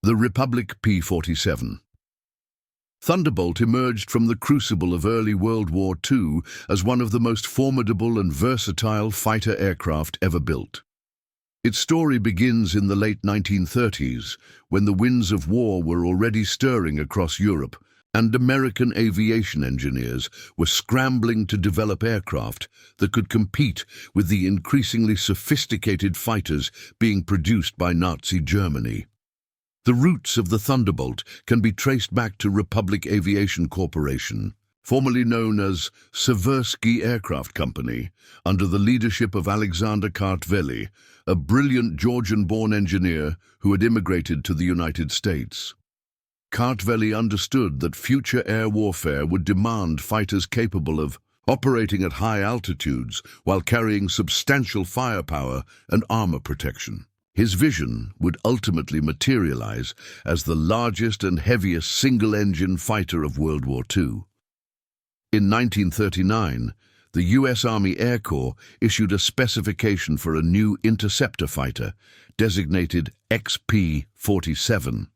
The Republic P-47. Thunderbolt emerged from the crucible of early World War II as one of the most formidable and versatile fighter aircraft ever built. Its story begins in the late 1930s, when the winds of war were already stirring across Europe, and American aviation engineers were scrambling to develop aircraft that could compete with the increasingly sophisticated fighters being produced by Nazi Germany. The roots of the Thunderbolt can be traced back to Republic Aviation Corporation, formerly known as Seversky Aircraft Company, under the leadership of Alexander Kartveli, a brilliant Georgian-born engineer who had immigrated to the United States. Kartveli understood that future air warfare would demand fighters capable of operating at high altitudes while carrying substantial firepower and armor protection. His vision would ultimately materialize as the largest and heaviest single-engine fighter of World War II. In 1939, the U.S. Army Air Corps issued a specification for a new interceptor fighter, designated XP-47.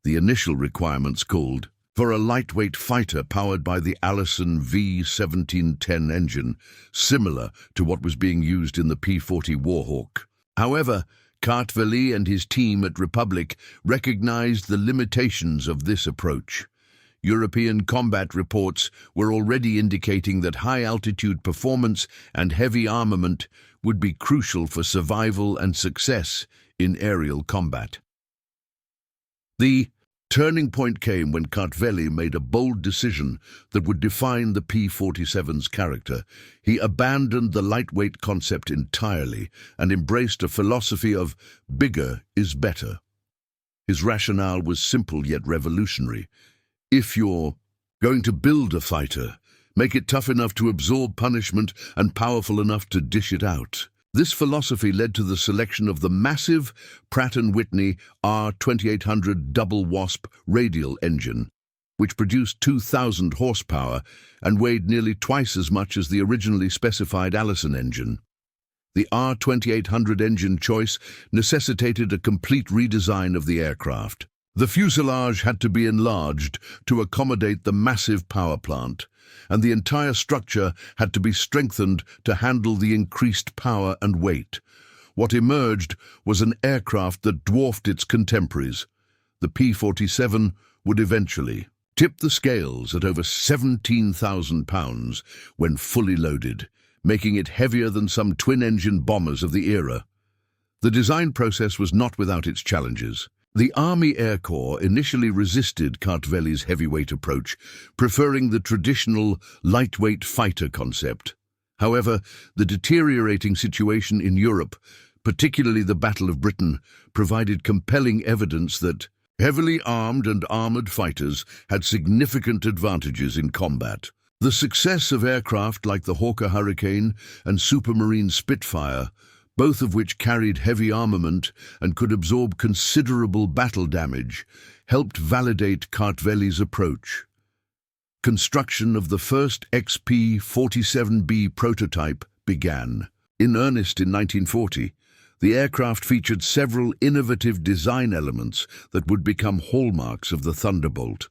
The initial requirements called for a lightweight fighter powered by the Allison V-1710 engine, similar to what was being used in the P-40 Warhawk. However, Kartveli and his team at Republic recognized the limitations of this approach. European combat reports were already indicating that high-altitude performance and heavy armament would be crucial for survival and success in aerial combat. The turning point came when Kartveli made a bold decision that would define the P-47's character. He abandoned the lightweight concept entirely and embraced a philosophy of bigger is better. His rationale was simple yet revolutionary. If you're going to build a fighter, make it tough enough to absorb punishment and powerful enough to dish it out. This philosophy led to the selection of the massive Pratt & Whitney R2800 double wasp radial engine, which produced 2,000 horsepower and weighed nearly twice as much as the originally specified Allison engine. The R2800 engine choice necessitated a complete redesign of the aircraft. The fuselage had to be enlarged to accommodate the massive power plant, and the entire structure had to be strengthened to handle the increased power and weight. What emerged was an aircraft that dwarfed its contemporaries. The P-47 would eventually tip the scales at over 17,000 pounds when fully loaded, making it heavier than some twin-engine bombers of the era. The design process was not without its challenges. The Army Air Corps initially resisted Kartveli's heavyweight approach, preferring the traditional lightweight fighter concept. However, the deteriorating situation in Europe, particularly the Battle of Britain, provided compelling evidence that heavily armed and armored fighters had significant advantages in combat. The success of aircraft like the Hawker Hurricane and Supermarine Spitfire, both of which carried heavy armament and could absorb considerable battle damage, helped validate Kartveli's approach. Construction of the first XP-47B prototype began. In earnest in 1940, the aircraft featured several innovative design elements that would become hallmarks of the Thunderbolt.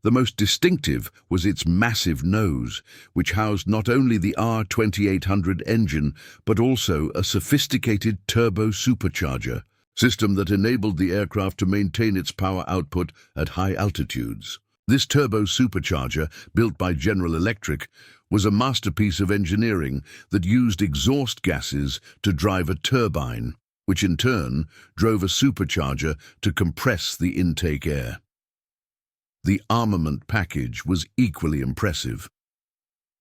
The most distinctive was its massive nose, which housed not only the R2800 engine, but also a sophisticated turbo supercharger system that enabled the aircraft to maintain its power output at high altitudes. This turbo supercharger, built by General Electric, was a masterpiece of engineering that used exhaust gases to drive a turbine, which in turn drove a supercharger to compress the intake air. The armament package was equally impressive.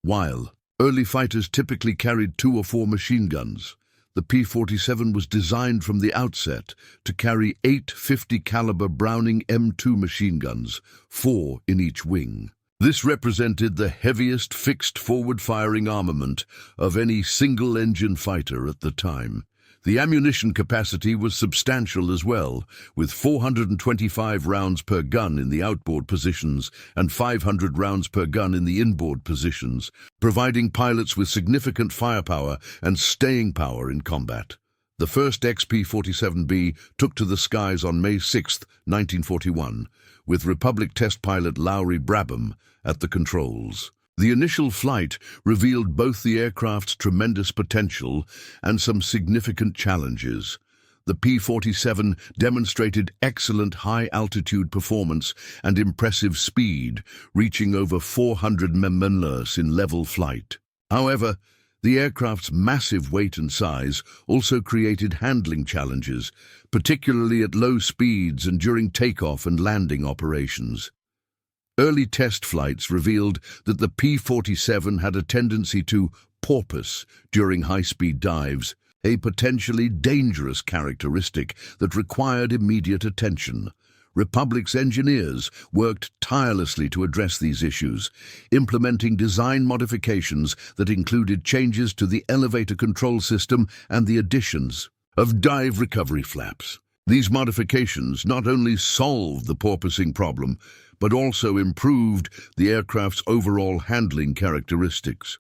While early fighters typically carried 2 or 4 machine guns, the P-47 was designed from the outset to carry 8 50 caliber Browning M2 machine guns, 4 in each wing. This represented the heaviest fixed forward-firing armament of any single-engine fighter at the time. The ammunition capacity was substantial as well, with 425 rounds per gun in the outboard positions and 500 rounds per gun in the inboard positions, providing pilots with significant firepower and staying power in combat. The first XP-47B took to the skies on May 6, 1941, with Republic test pilot Lowry Brabham at the controls. The initial flight revealed both the aircraft's tremendous potential and some significant challenges. The P-47 demonstrated excellent high-altitude performance and impressive speed, reaching over 400 mph in level flight. However, the aircraft's massive weight and size also created handling challenges, particularly at low speeds and during takeoff and landing operations. Early test flights revealed that the P-47 had a tendency to porpoise during high-speed dives, a potentially dangerous characteristic that required immediate attention. Republic's engineers worked tirelessly to address these issues, implementing design modifications that included changes to the elevator control system and the additions of dive recovery flaps. These modifications not only solved the porpoising problem, but also improved the aircraft's overall handling characteristics.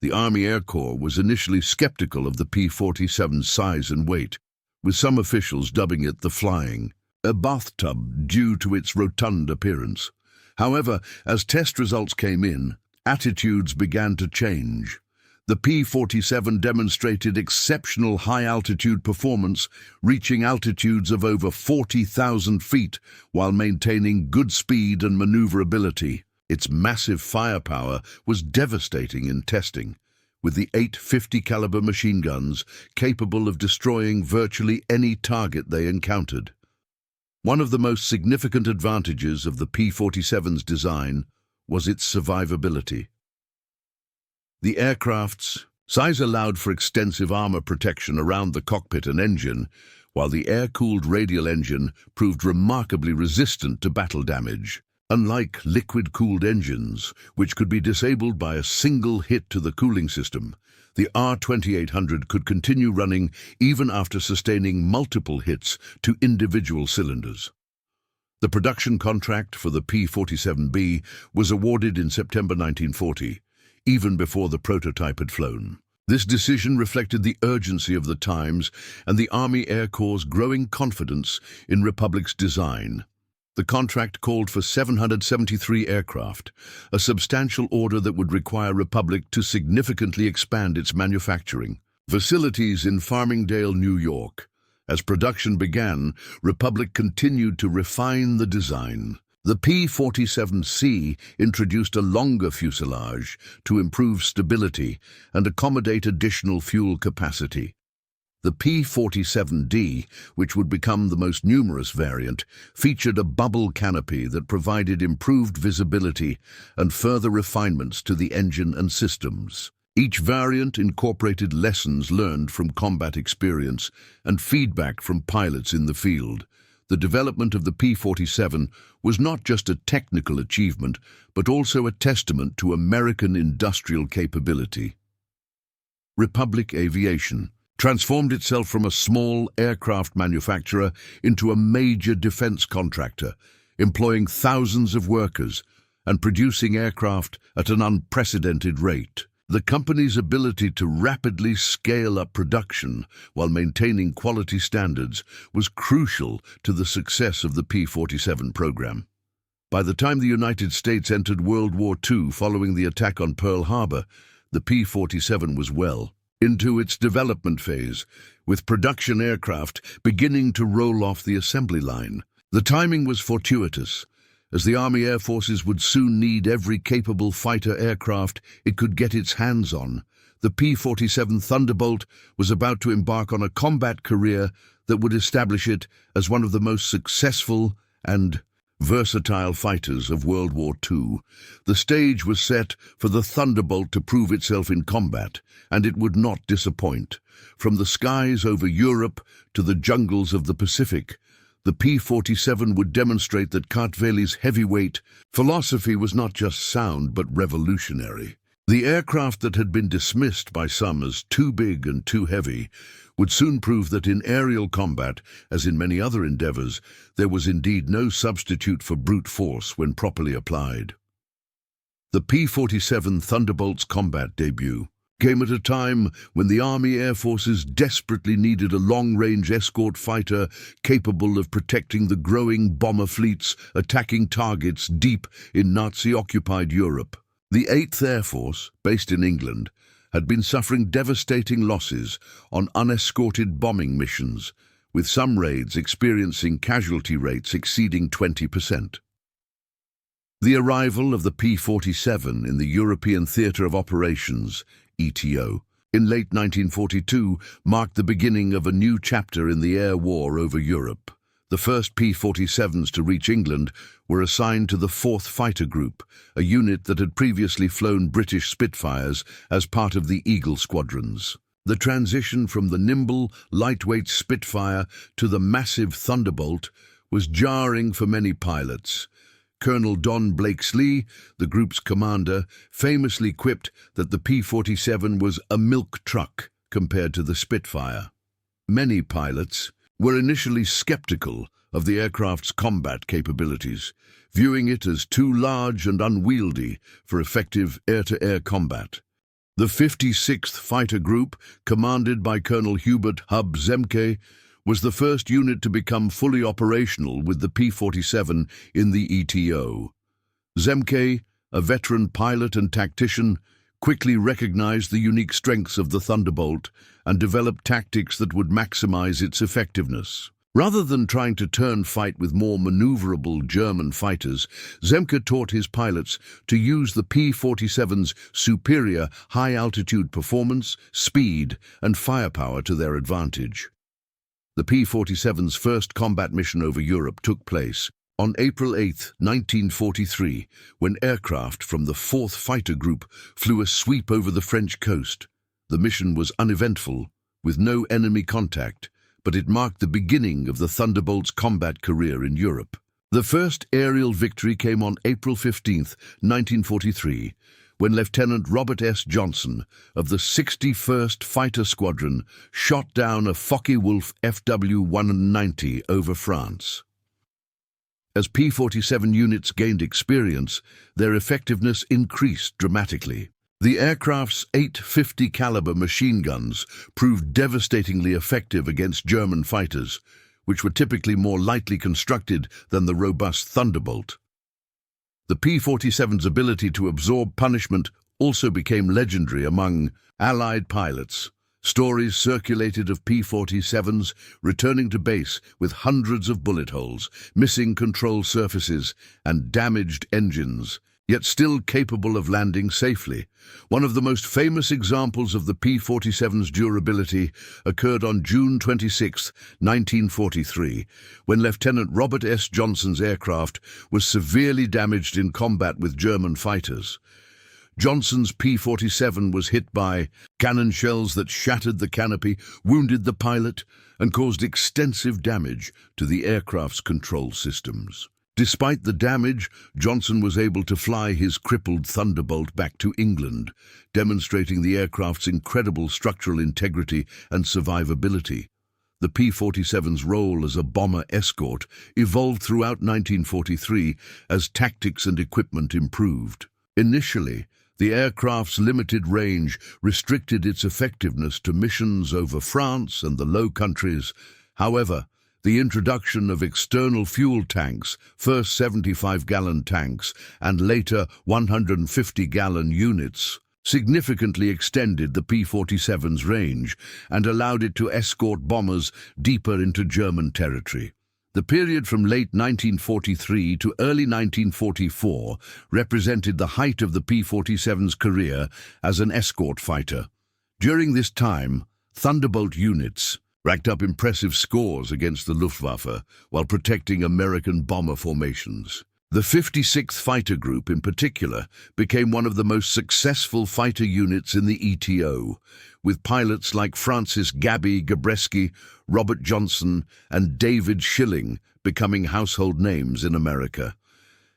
The Army Air Corps was initially skeptical of the P-47's size and weight, with some officials dubbing it the flying a bathtub due to its rotund appearance. However, as test results came in, attitudes began to change. The P-47 demonstrated exceptional high-altitude performance, reaching altitudes of over 40,000 feet while maintaining good speed and maneuverability. Its massive firepower was devastating in testing, with the 850 caliber machine guns capable of destroying virtually any target they encountered. One of the most significant advantages of the P-47's design was its survivability. The aircraft's size allowed for extensive armor protection around the cockpit and engine, while the air-cooled radial engine proved remarkably resistant to battle damage. Unlike liquid-cooled engines, which could be disabled by a single hit to the cooling system, the R-2800 could continue running even after sustaining multiple hits to individual cylinders. The production contract for the P-47B was awarded in September 1940, even before the prototype had flown. This decision reflected the urgency of the times and the Army Air Corps' growing confidence in Republic's design. The contract called for 773 aircraft, a substantial order that would require Republic to significantly expand its manufacturing facilities in Farmingdale, New York. As production began, Republic continued to refine the design. The P-47C introduced a longer fuselage to improve stability and accommodate additional fuel capacity. The P-47D, which would become the most numerous variant, featured a bubble canopy that provided improved visibility and further refinements to the engine and systems. Each variant incorporated lessons learned from combat experience and feedback from pilots in the field. The development of the P-47 was not just a technical achievement, but also a testament to American industrial capability. Republic Aviation transformed itself from a small aircraft manufacturer into a major defense contractor, employing thousands of workers and producing aircraft at an unprecedented rate. The company's ability to rapidly scale up production while maintaining quality standards was crucial to the success of the P-47 program. By the time the United States entered World War II following the attack on Pearl Harbor, the P-47 was well into its development phase, with production aircraft beginning to roll off the assembly line. The timing was fortuitous, as the Army Air Forces would soon need every capable fighter aircraft it could get its hands on. The P-47 Thunderbolt was about to embark on a combat career that would establish it as one of the most successful and versatile fighters of World War II. The stage was set for the Thunderbolt to prove itself in combat, and it would not disappoint. From the skies over Europe to the jungles of the Pacific, the P-47 would demonstrate that Kartveli's heavyweight philosophy was not just sound but revolutionary. The aircraft that had been dismissed by some as too big and too heavy would soon prove that in aerial combat, as in many other endeavors, there was indeed no substitute for brute force when properly applied. The P-47 Thunderbolt's combat debut came at a time when the Army Air Forces desperately needed a long-range escort fighter capable of protecting the growing bomber fleets attacking targets deep in Nazi-occupied Europe. The 8th Air Force, based in England, had been suffering devastating losses on unescorted bombing missions, with some raids experiencing casualty rates exceeding 20%. The arrival of the P-47 in the European Theatre of Operations, ETO, in late 1942 marked the beginning of a new chapter in the air war over Europe. The first P-47s to reach England were assigned to the 4th Fighter Group, a unit that had previously flown British Spitfires as part of the Eagle squadrons. The transition from the nimble, lightweight Spitfire to the massive Thunderbolt was jarring for many pilots. Colonel Don Blakesley, the group's commander, famously quipped that the P-47 was a milk truck compared to the Spitfire. Many pilots were initially skeptical of the aircraft's combat capabilities, viewing it as too large and unwieldy for effective air-to-air combat. The 56th Fighter Group, commanded by Colonel Hubert "Hub" Zemke, was the first unit to become fully operational with the P-47 in the ETO. Zemke, a veteran pilot and tactician, quickly recognized the unique strengths of the Thunderbolt and developed tactics that would maximize its effectiveness. Rather than trying to turn fight with more maneuverable German fighters, Zemke taught his pilots to use the P-47's superior high-altitude performance, speed, and firepower to their advantage. The P-47's first combat mission over Europe took place on April 8, 1943, when aircraft from the 4th Fighter Group flew a sweep over the French coast. The mission was uneventful, with no enemy contact, but it marked the beginning of the Thunderbolt's combat career in Europe. The first aerial victory came on April 15, 1943, when Lieutenant Robert S. Johnson of the 61st Fighter Squadron shot down a Focke-Wulf FW-190 over France. As P-47 units gained experience, their effectiveness increased dramatically. The aircraft's 850 caliber machine guns proved devastatingly effective against German fighters, which were typically more lightly constructed than the robust Thunderbolt. The P-47's ability to absorb punishment also became legendary among Allied pilots. Stories circulated of P-47s returning to base with hundreds of bullet holes, missing control surfaces, and damaged engines, yet still capable of landing safely. One of the most famous examples of the P-47's durability occurred on June 26, 1943, when Lieutenant Robert S. Johnson's aircraft was severely damaged in combat with German fighters. Johnson's P-47 was hit by cannon shells that shattered the canopy, wounded the pilot, and caused extensive damage to the aircraft's control systems. Despite the damage, Johnson was able to fly his crippled Thunderbolt back to England, demonstrating the aircraft's incredible structural integrity and survivability. The P-47's role as a bomber escort evolved throughout 1943 as tactics and equipment improved. Initially, the aircraft's limited range restricted its effectiveness to missions over France and the Low Countries. However, the introduction of external fuel tanks, first 75-gallon tanks and later 150-gallon units, significantly extended the P-47's range and allowed it to escort bombers deeper into German territory. The period from late 1943 to early 1944 represented the height of the P-47's career as an escort fighter. During this time, Thunderbolt units racked up impressive scores against the Luftwaffe while protecting American bomber formations. The 56th Fighter Group, in particular, became one of the most successful fighter units in the ETO, with pilots like Francis Gabby Gabreski, Robert Johnson, and David Schilling becoming household names in America.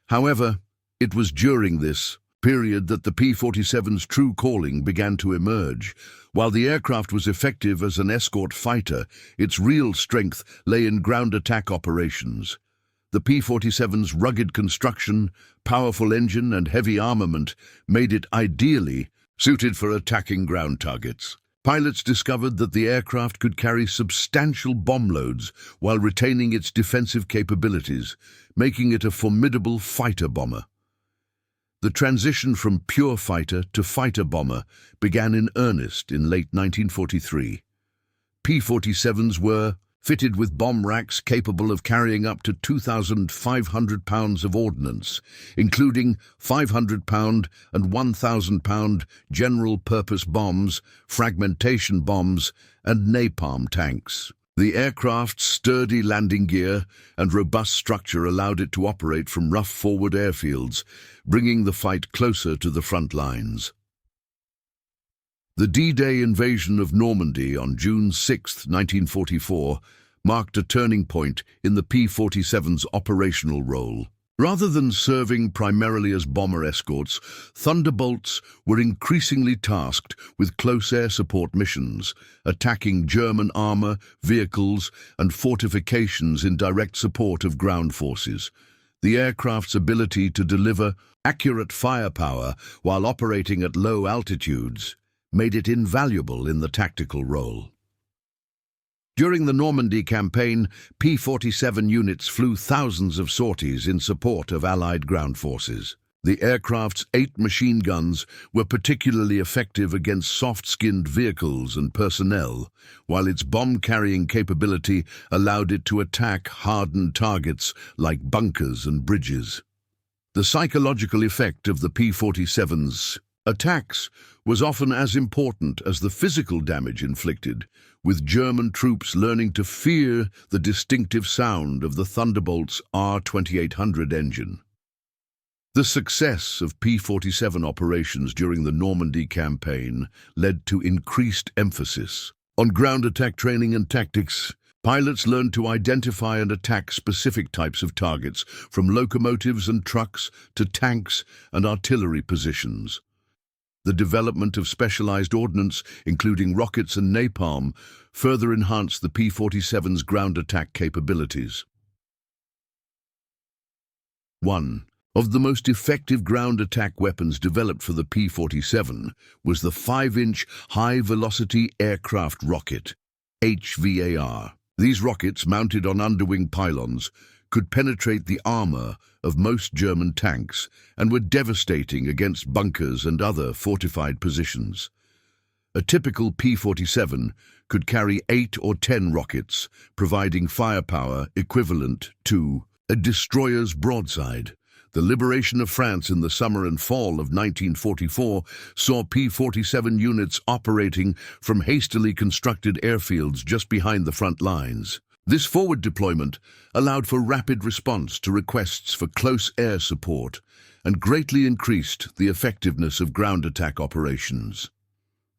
However, it was during this period that the P-47's true calling began to emerge. While the aircraft was effective as an escort fighter, its real strength lay in ground attack operations. The P-47's rugged construction, powerful engine, and heavy armament made it ideally Suited for attacking ground targets. Pilots discovered that the aircraft could carry substantial bomb loads while retaining its defensive capabilities, making it a formidable fighter bomber. The transition from pure fighter to fighter bomber began in earnest in late 1943. P-47s were fitted with bomb racks capable of carrying up to 2,500 pounds of ordnance, including 500-pound and 1,000-pound general-purpose bombs, fragmentation bombs, and napalm tanks. The aircraft's sturdy landing gear and robust structure allowed it to operate from rough forward airfields, bringing the fight closer to the front lines. The D-Day invasion of Normandy on June 6, 1944, marked a turning point in the P-47's operational role. Rather than serving primarily as bomber escorts, Thunderbolts were increasingly tasked with close air support missions, attacking German armor, vehicles, and fortifications in direct support of ground forces. The aircraft's ability to deliver accurate firepower while operating at low altitudes made it invaluable in the tactical role. During the Normandy campaign, P-47 units flew thousands of sorties in support of Allied ground forces. The aircraft's 8 machine guns were particularly effective against soft-skinned vehicles and personnel, while its bomb-carrying capability allowed it to attack hardened targets like bunkers and bridges. The psychological effect of the P-47's attacks was often as important as the physical damage inflicted, with German troops learning to fear the distinctive sound of the Thunderbolt's R-2800 engine. The success of P-47 operations during the Normandy campaign led to increased emphasis on ground attack training and tactics. Pilots learned to identify and attack specific types of targets, from locomotives and trucks to tanks and artillery positions. The development of specialized ordnance, including rockets and napalm, further enhanced the P-47's ground attack capabilities. One of the most effective ground attack weapons developed for the P-47 was the 5-inch high-velocity aircraft rocket, HVAR. These rockets, mounted on underwing pylons, could penetrate the armor of most German tanks and were devastating against bunkers and other fortified positions. A typical P-47 could carry 8 or 10 rockets, providing firepower equivalent to a destroyer's broadside. The liberation of France in the summer and fall of 1944 saw P-47 units operating from hastily constructed airfields just behind the front lines. This forward deployment allowed for rapid response to requests for close air support and greatly increased the effectiveness of ground attack operations.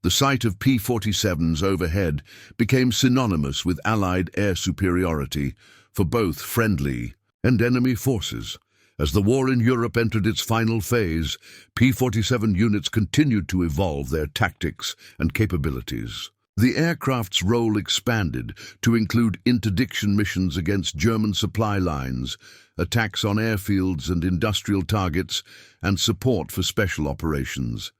The sight of P-47s overhead became synonymous with Allied air superiority for both friendly and enemy forces. As the war in Europe entered its final phase, P-47 units continued to evolve their tactics and capabilities. The aircraft's role expanded to include interdiction missions against German supply lines, attacks on airfields and industrial targets, and support for special operations.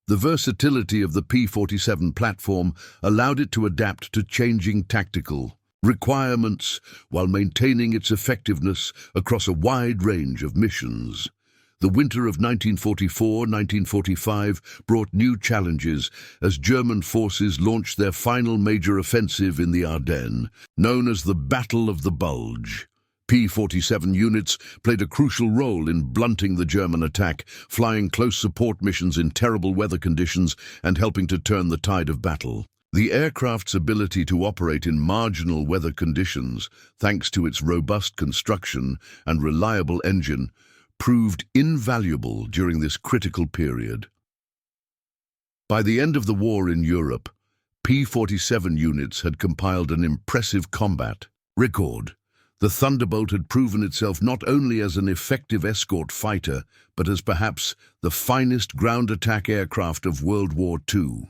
The versatility of the P-47 platform allowed it to adapt to changing tactical requirements while maintaining its effectiveness across a wide range of missions. The winter of 1944-1945 brought new challenges as German forces launched their final major offensive in the Ardennes, known as the Battle of the Bulge. P-47 units played a crucial role in blunting the German attack, flying close support missions in terrible weather conditions and helping to turn the tide of battle. The aircraft's ability to operate in marginal weather conditions, thanks to its robust construction and reliable engine, proved invaluable during this critical period. By the end of the war in Europe, P-47 units had compiled an impressive combat record. The Thunderbolt had proven itself not only as an effective escort fighter, but as perhaps the finest ground attack aircraft of World War II.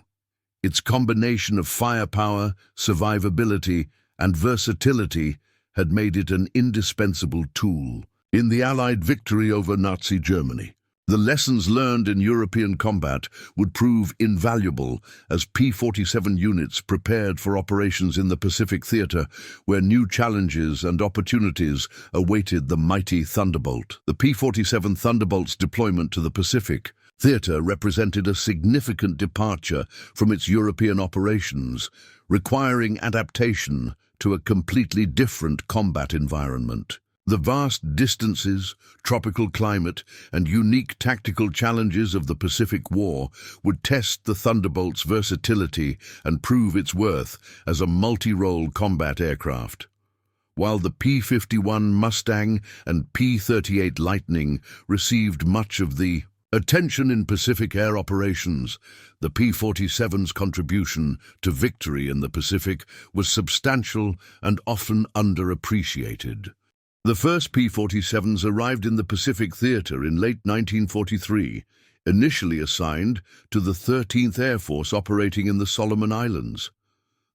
Its combination of firepower, survivability, and versatility had made it an indispensable tool in the Allied victory over Nazi Germany. The lessons learned in European combat would prove invaluable as P-47 units prepared for operations in the Pacific theater, where new challenges and opportunities awaited the mighty Thunderbolt. The P-47 Thunderbolt's deployment to the Pacific theater represented a significant departure from its European operations, requiring adaptation to a completely different combat environment. The vast distances, tropical climate, and unique tactical challenges of the Pacific War would test the Thunderbolt's versatility and prove its worth as a multi-role combat aircraft. While the P-51 Mustang and P-38 Lightning received much of the attention in Pacific air operations, the P-47's contribution to victory in the Pacific was substantial and often underappreciated. The first P-47s arrived in the Pacific theater in late 1943, initially assigned to the 13th Air Force operating in the Solomon Islands.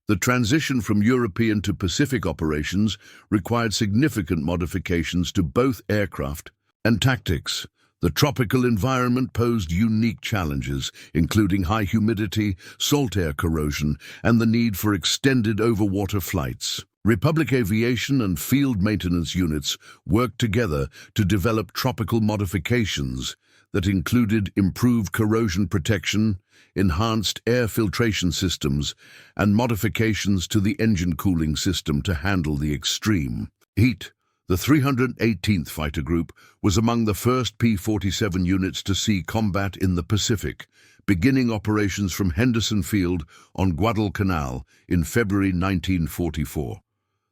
The transition from European to Pacific operations required significant modifications to both aircraft and tactics. The tropical environment posed unique challenges, including high humidity, salt air corrosion, and the need for extended overwater flights. Republic Aviation and field maintenance units worked together to develop tropical modifications that included improved corrosion protection, enhanced air filtration systems, and modifications to the engine cooling system to handle the extreme heat. The 318th Fighter Group was among the first P-47 units to see combat in the Pacific, beginning operations from Henderson Field on Guadalcanal in February 1944.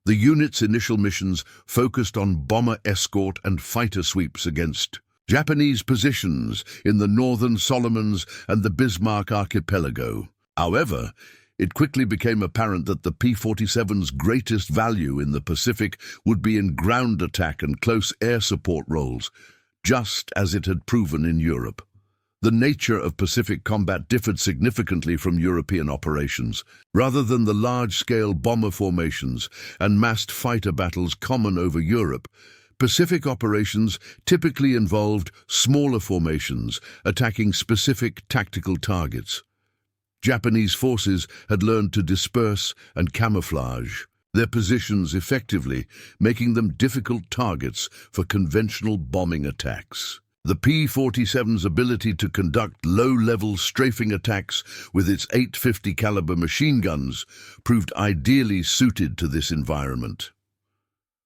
The unit's initial missions focused on bomber escort and fighter sweeps against Japanese positions in the northern Solomons and the Bismarck Archipelago. However, it quickly became apparent that the P-47's greatest value in the Pacific would be in ground attack and close air support roles, just as it had proven in Europe. The nature of Pacific combat differed significantly from European operations. Rather than the large-scale bomber formations and massed fighter battles common over Europe, Pacific operations typically involved smaller formations attacking specific tactical targets. Japanese forces had learned to disperse and camouflage their positions effectively, making them difficult targets for conventional bombing attacks. The P-47's ability to conduct low-level strafing attacks with its .850 caliber machine guns proved ideally suited to this environment.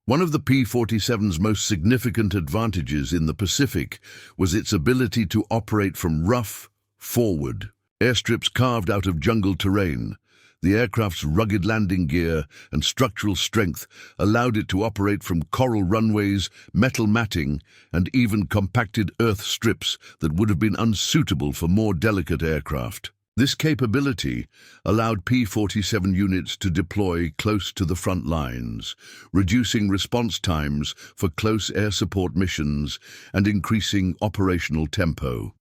One of the P-47's most significant advantages in the Pacific was its ability to operate from rough, forward airstrips carved out of jungle terrain. The aircraft's rugged landing gear and structural strength allowed it to operate from coral runways, metal matting, and even compacted earth strips that would have been unsuitable for more delicate aircraft. This capability allowed P-47 units to deploy close to the front lines, reducing response times for close air support missions and increasing operational tempo.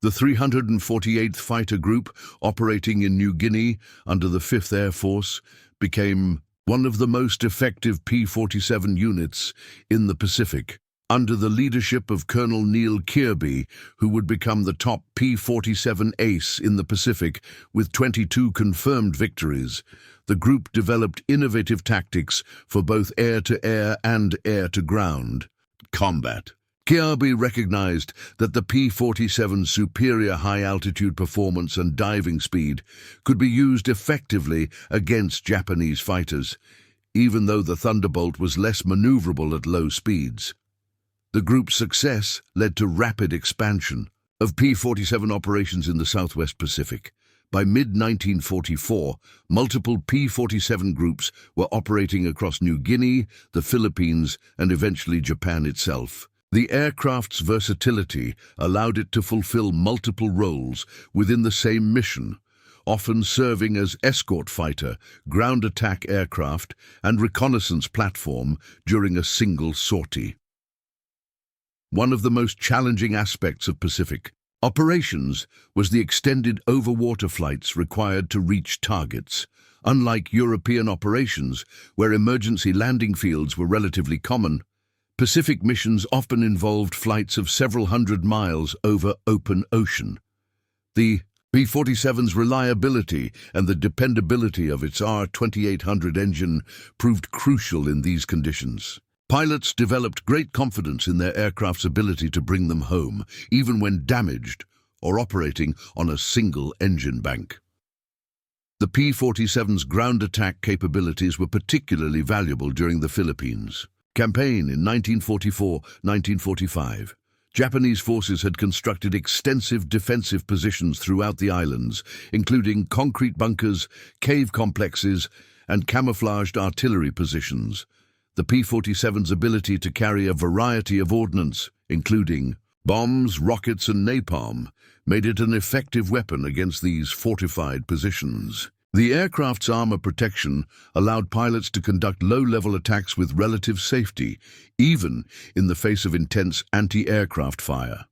The 348th Fighter Group, operating in New Guinea under the 5th Air Force, became one of the most effective P-47 units in the Pacific. Under the leadership of Colonel Neil Kirby, who would become the top P-47 ace in the Pacific with 22 confirmed victories, the group developed innovative tactics for both air-to-air and air-to-ground combat. Kirby recognized that the P-47's superior high-altitude performance and diving speed could be used effectively against Japanese fighters, even though the Thunderbolt was less maneuverable at low speeds. The group's success led to rapid expansion of P-47 operations in the Southwest Pacific. By mid-1944, multiple P-47 groups were operating across New Guinea, the Philippines, and eventually Japan itself. The aircraft's versatility allowed it to fulfill multiple roles within the same mission, often serving as escort fighter, ground attack aircraft, and reconnaissance platform during a single sortie. One of the most challenging aspects of Pacific operations was the extended overwater flights required to reach targets. Unlike European operations, where emergency landing fields were relatively common, Pacific missions often involved flights of several hundred miles over open ocean. The P-47's reliability and the dependability of its R-2800 engine proved crucial in these conditions. Pilots developed great confidence in their aircraft's ability to bring them home, even when damaged or operating on a single engine bank. The P-47's ground attack capabilities were particularly valuable during the Philippines campaign in 1944-1945. Japanese forces had constructed extensive defensive positions throughout the islands, including concrete bunkers, cave complexes, and camouflaged artillery positions. The P-47's ability to carry a variety of ordnance, including bombs, rockets, and napalm, made it an effective weapon against these fortified positions. The aircraft's armor protection allowed pilots to conduct low-level attacks with relative safety, even in the face of intense anti-aircraft fire.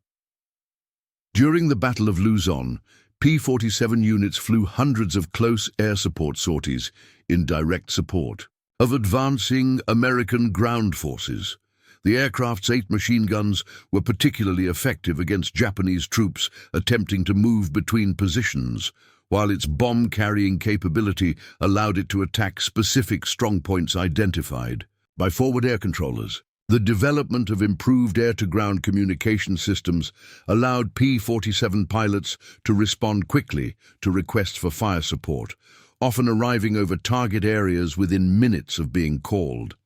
During the Battle of Luzon, P-47 units flew hundreds of close air support sorties in direct support of advancing American ground forces. The aircraft's 8 machine guns were particularly effective against Japanese troops attempting to move between positions, while its bomb-carrying capability allowed it to attack specific strongpoints identified by forward air controllers. The development of improved air-to-ground communication systems allowed P-47 pilots to respond quickly to requests for fire support, often arriving over target areas within minutes of being called.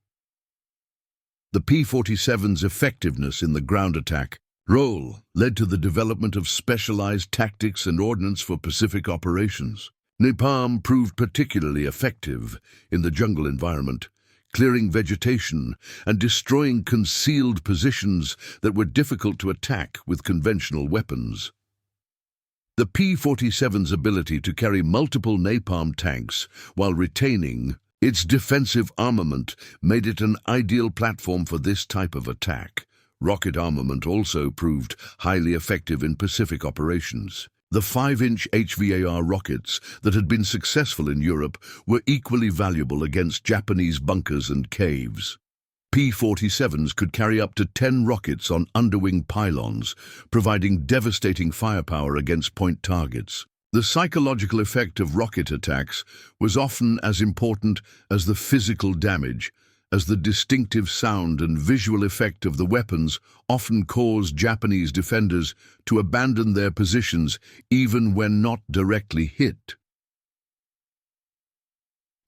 The P-47's effectiveness in the ground attack role led to the development of specialized tactics and ordnance for Pacific operations. Napalm proved particularly effective in the jungle environment, clearing vegetation and destroying concealed positions that were difficult to attack with conventional weapons. The P-47's ability to carry multiple napalm tanks while retaining its defensive armament made it an ideal platform for this type of attack. Rocket armament also proved highly effective in Pacific operations. The 5-inch HVAR rockets that had been successful in Europe were equally valuable against Japanese bunkers and caves. P-47s could carry up to 10 rockets on underwing pylons, providing devastating firepower against point targets. The psychological effect of rocket attacks was often as important as the physical damage, as the distinctive sound and visual effect of the weapons often caused Japanese defenders to abandon their positions even when not directly hit.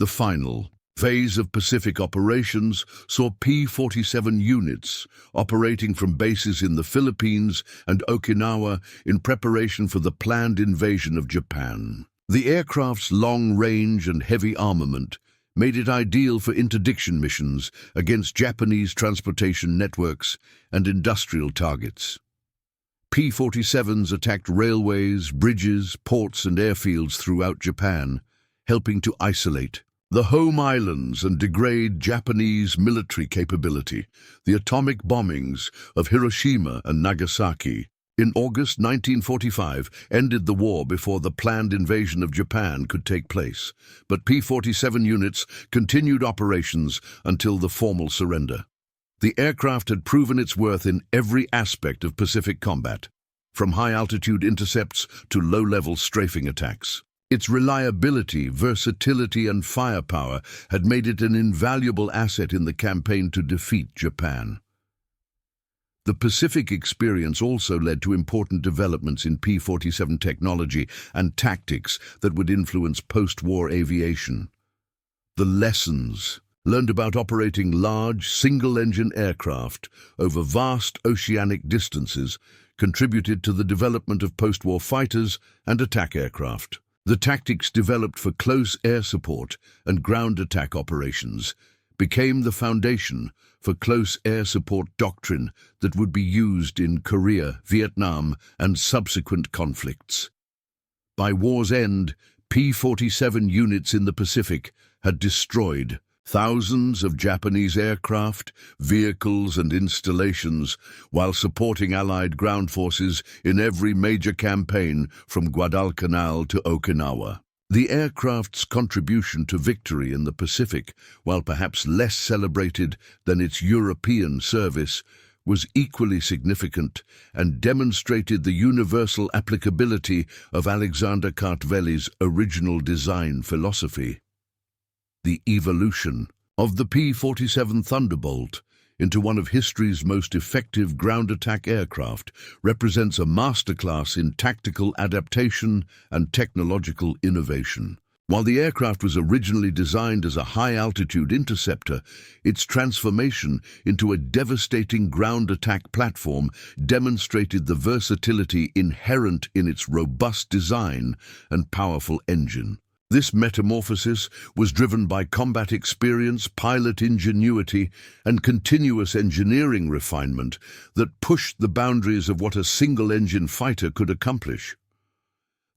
The final phase of Pacific operations saw P-47 units operating from bases in the Philippines and Okinawa in preparation for the planned invasion of Japan. The aircraft's long range and heavy armament made it ideal for interdiction missions against Japanese transportation networks and industrial targets. P-47s attacked railways, bridges, ports, and airfields throughout Japan, helping to isolate the home islands and degrade Japanese military capability. The atomic bombings of Hiroshima and Nagasaki in August 1945 ended the war before the planned invasion of Japan could take place, but P-47 units continued operations until the formal surrender. The aircraft had proven its worth in every aspect of Pacific combat, from high-altitude intercepts to low-level strafing attacks. Its reliability, versatility, and firepower had made it an invaluable asset in the campaign to defeat Japan. The Pacific experience also led to important developments in P-47 technology and tactics that would influence post-war aviation. The lessons learned about operating large, single-engine aircraft over vast oceanic distances contributed to the development of post-war fighters and attack aircraft. The tactics developed for close air support and ground attack operations became the foundation for close air support doctrine that would be used in Korea, Vietnam, and subsequent conflicts. By war's end, P-47 units in the Pacific had destroyed thousands of Japanese aircraft, vehicles, and installations while supporting Allied ground forces in every major campaign from Guadalcanal to Okinawa. The aircraft's contribution to victory in the Pacific, while perhaps less celebrated than its European service, was equally significant and demonstrated the universal applicability of Alexander Kartvel's original design philosophy. The evolution of the P-47 Thunderbolt into one of history's most effective ground attack aircraft represents a masterclass in tactical adaptation and technological innovation. While the aircraft was originally designed as a high-altitude interceptor, its transformation into a devastating ground attack platform demonstrated the versatility inherent in its robust design and powerful engine. This metamorphosis was driven by combat experience, pilot ingenuity, and continuous engineering refinement that pushed the boundaries of what a single-engine fighter could accomplish.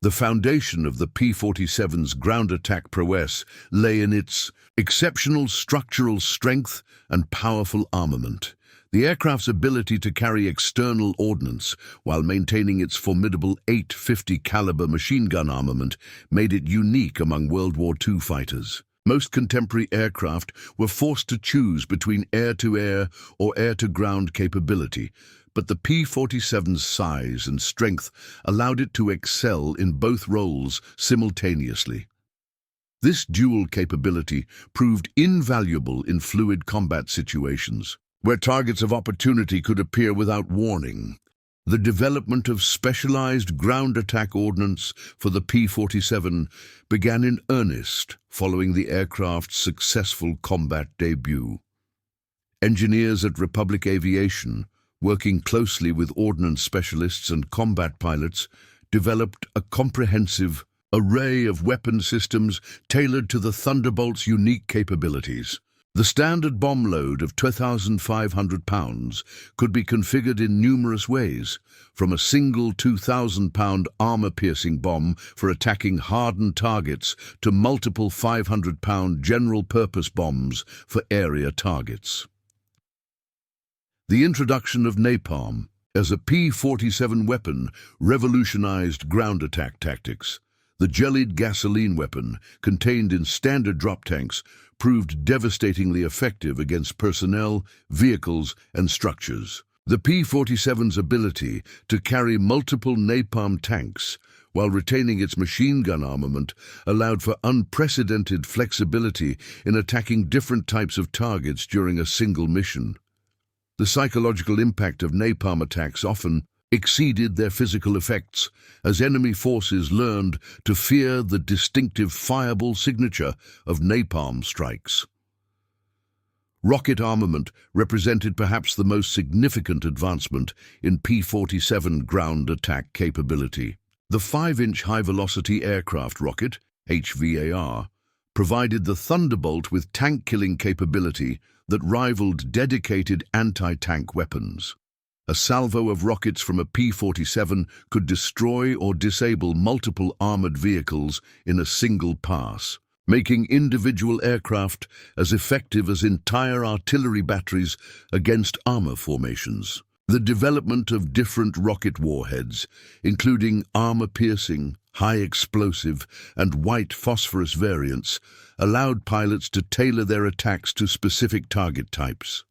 The foundation of the P-47's ground attack prowess lay in its exceptional structural strength and powerful armament. The aircraft's ability to carry external ordnance while maintaining its formidable .850 caliber machine gun armament made it unique among World War II fighters. Most contemporary aircraft were forced to choose between air-to-air or air-to-ground capability, but the P-47's size and strength allowed it to excel in both roles simultaneously. This dual capability proved invaluable in fluid combat situations, where targets of opportunity could appear without warning. The development of specialized ground attack ordnance for the P-47 began in earnest following the aircraft's successful combat debut. Engineers at Republic Aviation, working closely with ordnance specialists and combat pilots, developed a comprehensive array of weapon systems tailored to the Thunderbolt's unique capabilities. The standard bomb load of 2,500 pounds could be configured in numerous ways, from a single 2,000-pound armor-piercing bomb for attacking hardened targets to multiple 500-pound general-purpose bombs for area targets. The introduction of napalm as a P-47 weapon revolutionized ground attack tactics. The jellied gasoline weapon, contained in standard drop tanks, proved devastatingly effective against personnel, vehicles, and structures. The P-47's ability to carry multiple napalm tanks while retaining its machine gun armament allowed for unprecedented flexibility in attacking different types of targets during a single mission. The psychological impact of napalm attacks often exceeded their physical effects, as enemy forces learned to fear the distinctive fireball signature of napalm strikes. Rocket armament represented perhaps the most significant advancement in P-47 ground attack capability. The 5-inch high-velocity aircraft rocket, HVAR, provided the Thunderbolt with tank-killing capability that rivaled dedicated anti-tank weapons. A salvo of rockets from a P-47 could destroy or disable multiple armored vehicles in a single pass, making individual aircraft as effective as entire artillery batteries against armor formations. The development of different rocket warheads, including armor-piercing, high-explosive, and white phosphorus variants, allowed pilots to tailor their attacks to specific target types.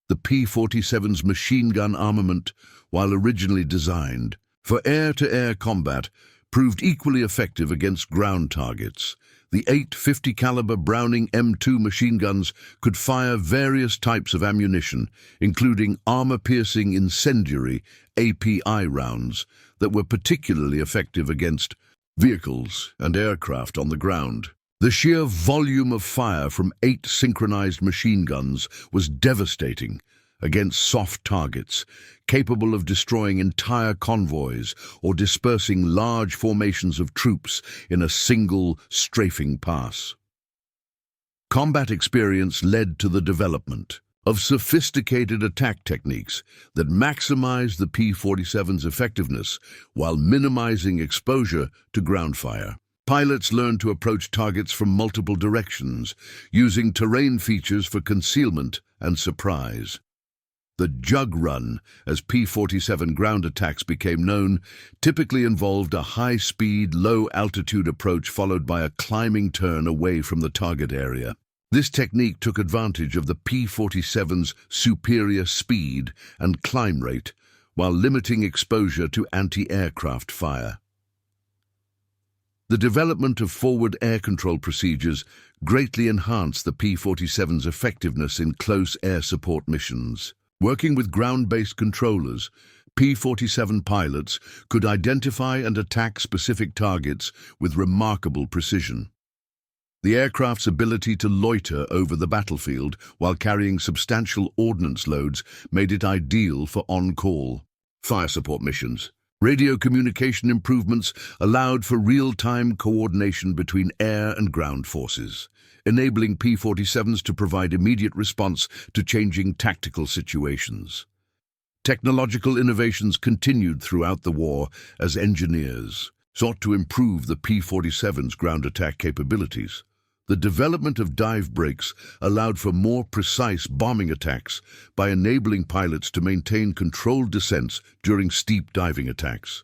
The P-47's machine gun armament, while originally designed for air-to-air combat, proved equally effective against ground targets. The .850 caliber Browning M2 machine guns could fire various types of ammunition, including armor-piercing incendiary API rounds that were particularly effective against vehicles and aircraft on the ground. The sheer volume of fire from 8 synchronized machine guns was devastating against soft targets, capable of destroying entire convoys or dispersing large formations of troops in a single strafing pass. Combat experience led to the development of sophisticated attack techniques that maximized the P-47's effectiveness while minimizing exposure to ground fire. Pilots learned to approach targets from multiple directions, using terrain features for concealment and surprise. The jug run, as P-47 ground attacks became known, typically involved a high-speed, low-altitude approach followed by a climbing turn away from the target area. This technique took advantage of the P-47's superior speed and climb rate, while limiting exposure to anti-aircraft fire. The development of forward air control procedures greatly enhanced the P-47's effectiveness in close air support missions. Working with ground-based controllers, P-47 pilots could identify and attack specific targets with remarkable precision. The aircraft's ability to loiter over the battlefield while carrying substantial ordnance loads made it ideal for on-call fire support missions. Radio communication improvements allowed for real-time coordination between air and ground forces, enabling P-47s to provide immediate response to changing tactical situations. Technological innovations continued throughout the war as engineers sought to improve the P-47's ground attack capabilities. The development of dive brakes allowed for more precise bombing attacks by enabling pilots to maintain controlled descents during steep diving attacks.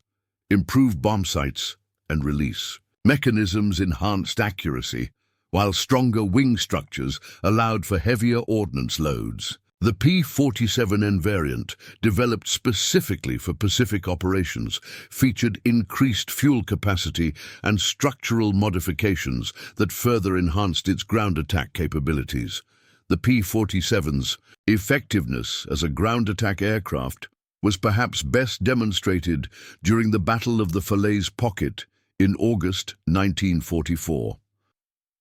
Improved bomb sights and release mechanisms enhanced accuracy, while stronger wing structures allowed for heavier ordnance loads. The P-47N variant, developed specifically for Pacific operations, featured increased fuel capacity and structural modifications that further enhanced its ground attack capabilities. The P-47's effectiveness as a ground attack aircraft was perhaps best demonstrated during the Battle of the Falaise Pocket in August 1944.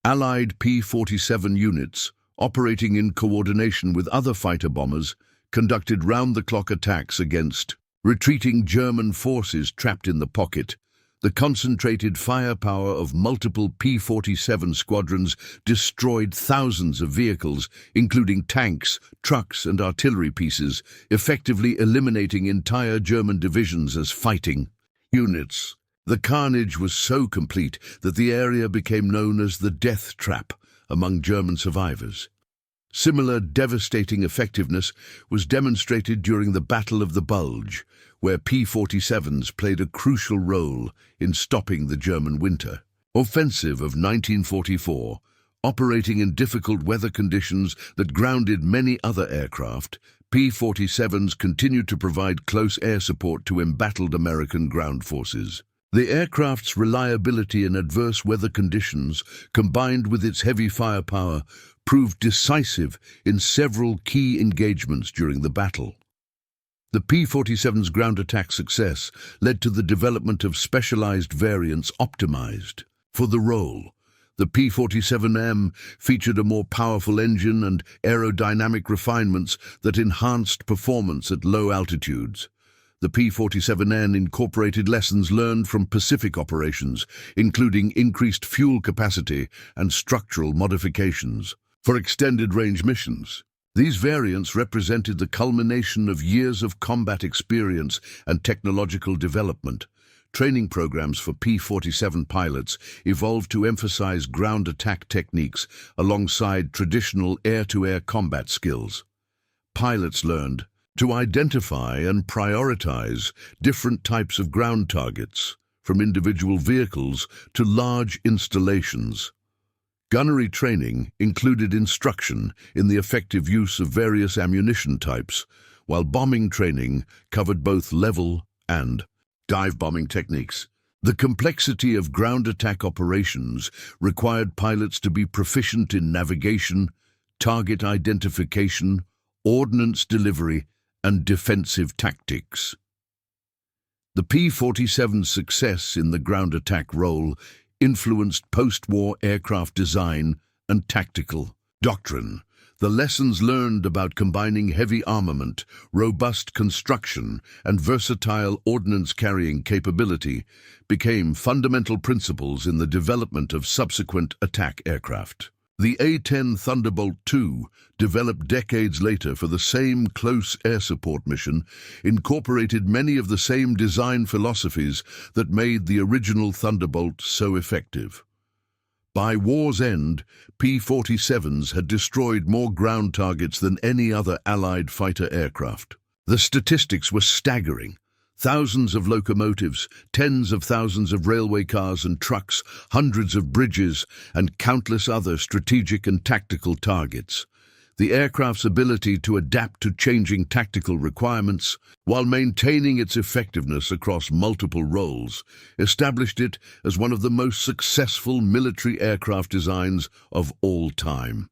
Allied P-47 units, operating in coordination with other fighter bombers, conducted round-the-clock attacks against retreating German forces trapped in the pocket. The concentrated firepower of multiple P-47 squadrons destroyed thousands of vehicles, including tanks, trucks, and artillery pieces, effectively eliminating entire German divisions as fighting units. The carnage was so complete that the area became known as the Death Trap among German survivors. Similar devastating effectiveness was demonstrated during the Battle of the Bulge, where P-47s played a crucial role in stopping the German winter offensive of 1944. Operating in difficult weather conditions that grounded many other aircraft, P-47s continued to provide close air support to embattled American ground forces. The aircraft's reliability in adverse weather conditions, combined with its heavy firepower, proved decisive in several key engagements during the battle. The P-47's ground attack success led to the development of specialized variants optimized for the role. The P-47M featured a more powerful engine and aerodynamic refinements that enhanced performance at low altitudes. The P-47N incorporated lessons learned from Pacific operations, including increased fuel capacity and structural modifications for extended-range missions. These variants represented the culmination of years of combat experience and technological development. Training programs for P-47 pilots evolved to emphasize ground attack techniques alongside traditional air-to-air combat skills. Pilots learned to identify and prioritize different types of ground targets, from individual vehicles to large installations. Gunnery training included instruction in the effective use of various ammunition types, while bombing training covered both level and dive bombing techniques. The complexity of ground attack operations required pilots to be proficient in navigation, target identification, ordnance delivery, and defensive tactics. The P-47's success in the ground attack role influenced post-war aircraft design and tactical doctrine. The lessons learned about combining heavy armament, robust construction, and versatile ordnance-carrying capability became fundamental principles in the development of subsequent attack aircraft. The A-10 Thunderbolt II, developed decades later for the same close air support mission, incorporated many of the same design philosophies that made the original Thunderbolt so effective. By war's end, P-47s had destroyed more ground targets than any other Allied fighter aircraft. The statistics were staggering. Thousands of locomotives, tens of thousands of railway cars and trucks, hundreds of bridges, and countless other strategic and tactical targets. The aircraft's ability to adapt to changing tactical requirements while maintaining its effectiveness across multiple roles established it as one of the most successful military aircraft designs of all time.